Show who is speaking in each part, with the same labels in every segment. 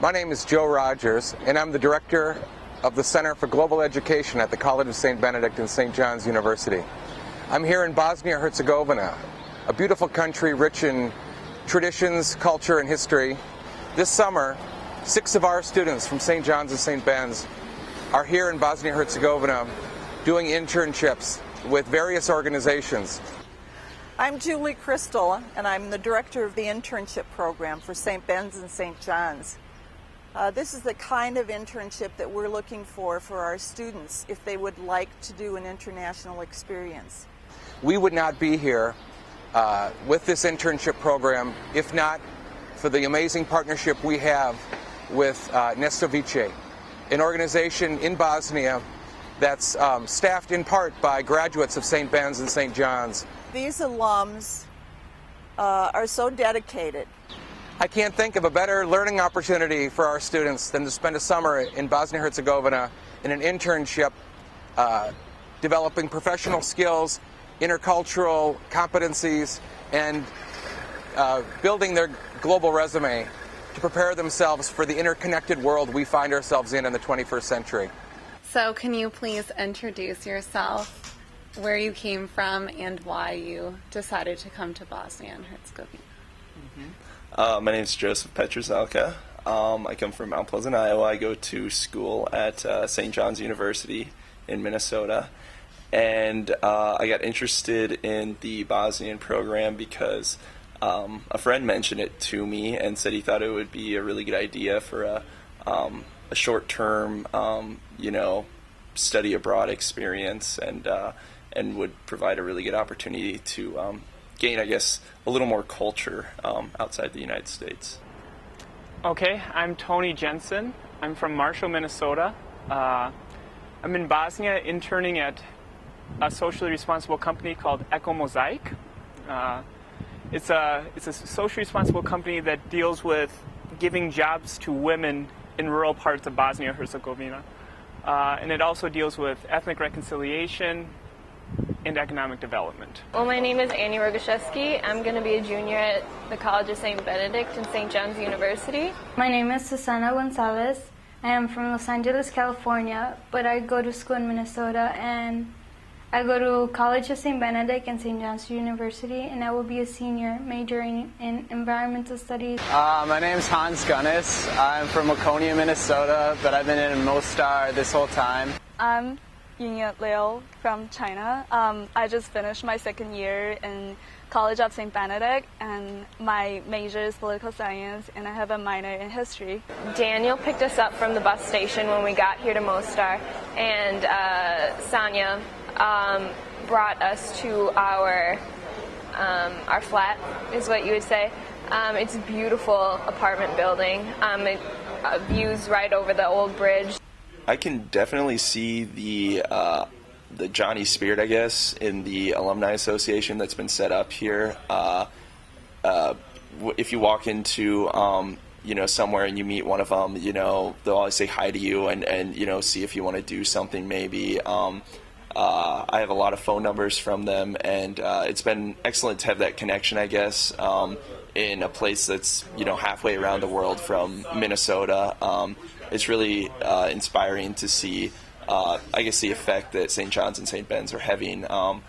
Speaker 1: My name is Joe Rogers, and I'm the director of the Center for Global Education at the College of St. Benedict and St. John's University. I'm here in Bosnia-Herzegovina, a beautiful country rich in traditions, culture, and history. This summer, 6 of our students from St. John's and St. Ben's are here in Bosnia-Herzegovina doing internships with various organizations.
Speaker 2: I'm Julie Crystal, and I'm the director of the internship program for St. Ben's and St. John's. This is the kind of internship that we're looking for our students if they would like to do an international experience.
Speaker 1: We would not be here with this internship program if not for the amazing partnership we have with Nestovice, an organization in Bosnia that's staffed in part by graduates of St. Ben's and St. John's.
Speaker 2: These alums are so dedicated.
Speaker 1: I can't think of a better learning opportunity for our students than to spend a summer in Bosnia-Herzegovina in an internship developing professional skills, intercultural competencies, and building their global resume to prepare themselves for the interconnected world we find ourselves in the 21st century.
Speaker 3: So can you please introduce yourself, where you came from, and why you decided to come to Bosnia and Herzegovina?
Speaker 4: My name is Joseph Petrozalka. I come from Mount Pleasant, Iowa. I go to school at St. John's University in Minnesota. And I got interested in the Bosnian program because a friend mentioned it to me and said he thought it would be a really good idea for a short-term, study abroad experience, and would provide a really good opportunity to gain, I guess, a little more culture outside the United States.
Speaker 5: Okay, I'm Tony Jensen. I'm from Marshall, Minnesota. I'm in Bosnia interning at a socially responsible company called Eco Mosaic. It's a socially responsible company that deals with giving jobs to women in rural parts of Bosnia-Herzegovina. And it also deals with ethnic reconciliation and economic development.
Speaker 6: Well, my name is Annie Rogaszewski. I'm going to be a junior at the College of St. Benedict and St. John's University.
Speaker 7: My name is Susana Gonzalez. I am from Los Angeles, California, but I go to school in Minnesota, and I go to College of St. Benedict and St. John's University, and I will be a senior majoring in environmental studies.
Speaker 8: My name is Hans Gunnis. I'm from Laconia, Minnesota, but I've been in Mostar this whole time.
Speaker 9: I'm Yingyat Liu from China. I just finished my second year in College of St. Benedict, and my major is political science, and I have a minor in history.
Speaker 6: Daniel picked us up from the bus station when we got here to Mostar, and Sonia brought us to our flat, is what you would say. It's a beautiful apartment building. It views right over the old bridge.
Speaker 4: I can definitely see the Johnny spirit, I guess, in the alumni association that's been set up here. If you walk into somewhere and you meet one of them, they'll always say hi to you and see if you want to do something maybe. I have a lot of phone numbers from them, and it's been excellent to have that connection, I guess, in a place that's halfway around the world from Minnesota. It's really inspiring to see, I guess, the effect that St. John's and St. Ben's are having on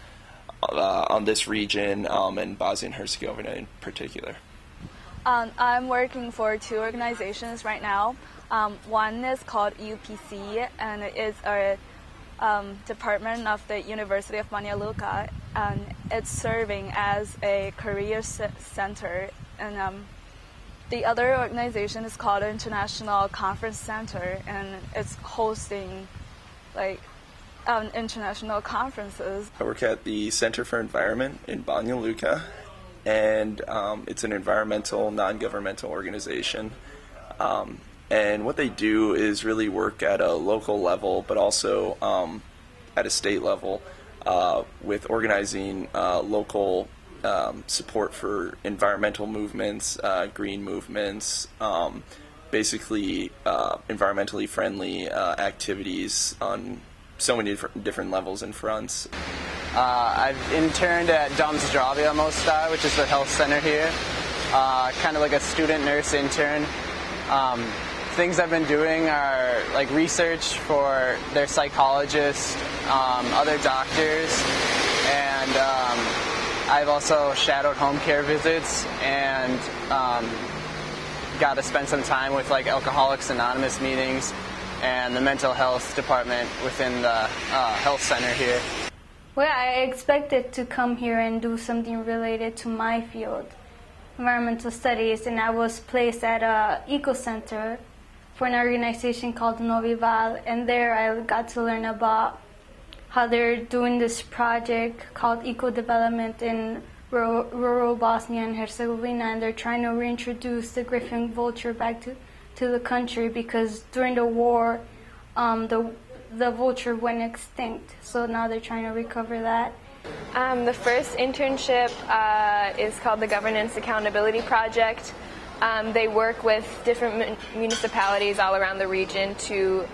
Speaker 4: this region and Bosnia and Herzegovina in particular.
Speaker 9: I'm working for 2 organizations right now. One is called UPC, and it is a department of the University of Banja Luka, and it's serving as a career center. And the other organization is called International Conference Center, and it's hosting international conferences.
Speaker 4: I work at the Center for Environment in Banja Luka, and it's an environmental, non-governmental organization. And what they do is really work at a local level, but also at a state level with organizing local support for environmental movements, green movements, basically environmentally friendly activities on so many different levels and fronts.
Speaker 8: I've interned at Dom Zdravia Mostar, which is the health center here, kind of like a student nurse intern. things I've been doing are like research for their psychologists, other doctors, and I've also shadowed home care visits and got to spend some time with like Alcoholics Anonymous meetings and the mental health department within the health center here.
Speaker 7: Well, I expected to come here and do something related to my field, environmental studies, and I was placed at a eco center for an organization called Novival, and there I got to learn about how they're doing this project called eco development in rural Bosnia and Herzegovina, and they're trying to reintroduce the griffon vulture back to the country because during the war the vulture went extinct, so now they're trying to recover that.
Speaker 6: The first internship is called the Governance Accountability Project. They work with different municipalities all around the region to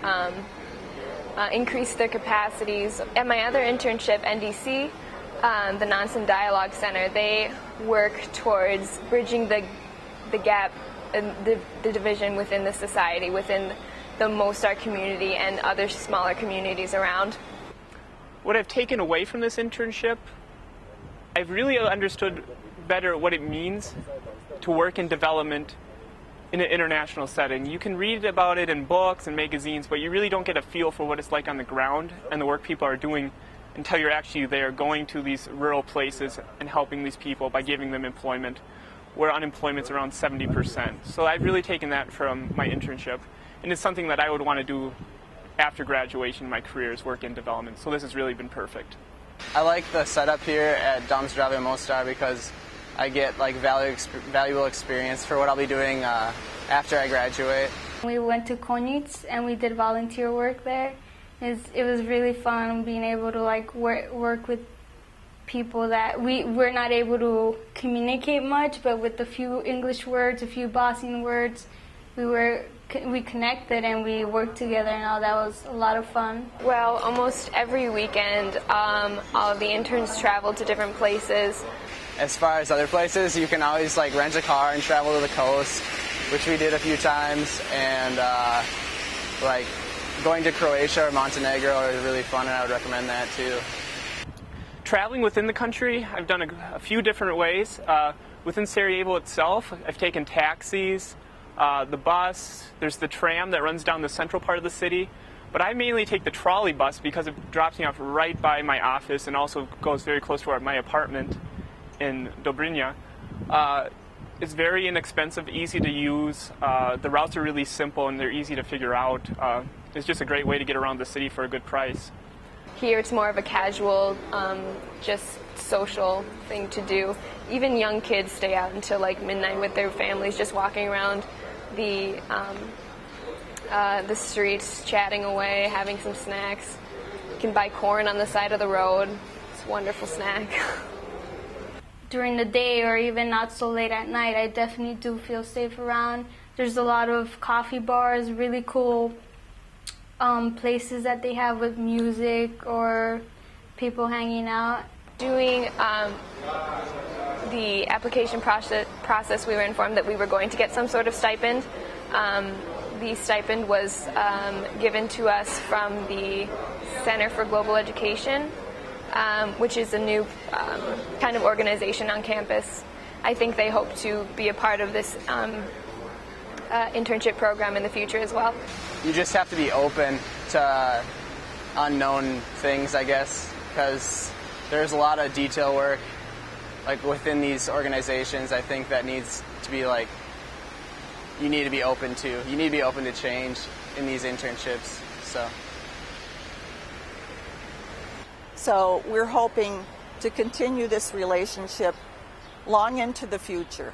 Speaker 6: increase their capacities. At my other internship, NDC, the Nonsen Dialogue Center, they work towards bridging the gap, the division within the society, within the Mostar community and other smaller communities around.
Speaker 5: What I've taken away from this internship, I've really understood better what it means to work in development in an international setting. You can read about it in books and magazines, but you really don't get a feel for what it's like on the ground and the work people are doing until you're actually there, going to these rural places and helping these people by giving them employment, where unemployment's around 70%. So I've really taken that from my internship, and it's something that I would want to do after graduation in my career, is work in development. So this has really been perfect.
Speaker 8: I like the setup here at Dom Zdravia Mostar because I get like valuable experience for what I'll be doing after I graduate.
Speaker 7: We went to Konjic and we did volunteer work there. It was really fun being able to like work with people that we're not able to communicate much, but with a few English words, a few Bosnian words, we connected and we worked together, and all that was a lot of fun.
Speaker 6: Well, almost every weekend, all of the interns travel to different places.
Speaker 8: As far as other places, you can always like rent a car and travel to the coast, which we did a few times, and like going to Croatia or Montenegro is really fun, and I would recommend that too.
Speaker 5: Traveling within the country, I've done a few different ways. Within Sarajevo itself, I've taken taxis, the bus, there's the tram that runs down the central part of the city, but I mainly take the trolley bus because it drops me off right by my office and also goes very close to my apartment in Dobrinja. It's very inexpensive, easy to use. The routes are really simple and they're easy to figure out. It's just a great way to get around the city for a good price.
Speaker 6: Here it's more of a casual, just social thing to do. Even young kids stay out until like midnight with their families, just walking around the streets, chatting away, having some snacks. You can buy corn on the side of the road. It's a wonderful snack.
Speaker 7: During the day or even not so late at night, I definitely do feel safe around. There's a lot of coffee bars, really cool places that they have with music or people hanging out.
Speaker 6: Doing the application process, we were informed that we were going to get some sort of stipend. The stipend was given to us from the Center for Global Education, which is a new kind of organization on campus. I think they hope to be a part of this internship program in the future as well.
Speaker 8: You just have to be open to unknown things, I guess, because there's a lot of detail work like within these organizations. I think that needs to be like, you need to be open to change in these internships.
Speaker 2: So we're hoping to continue this relationship long into the future.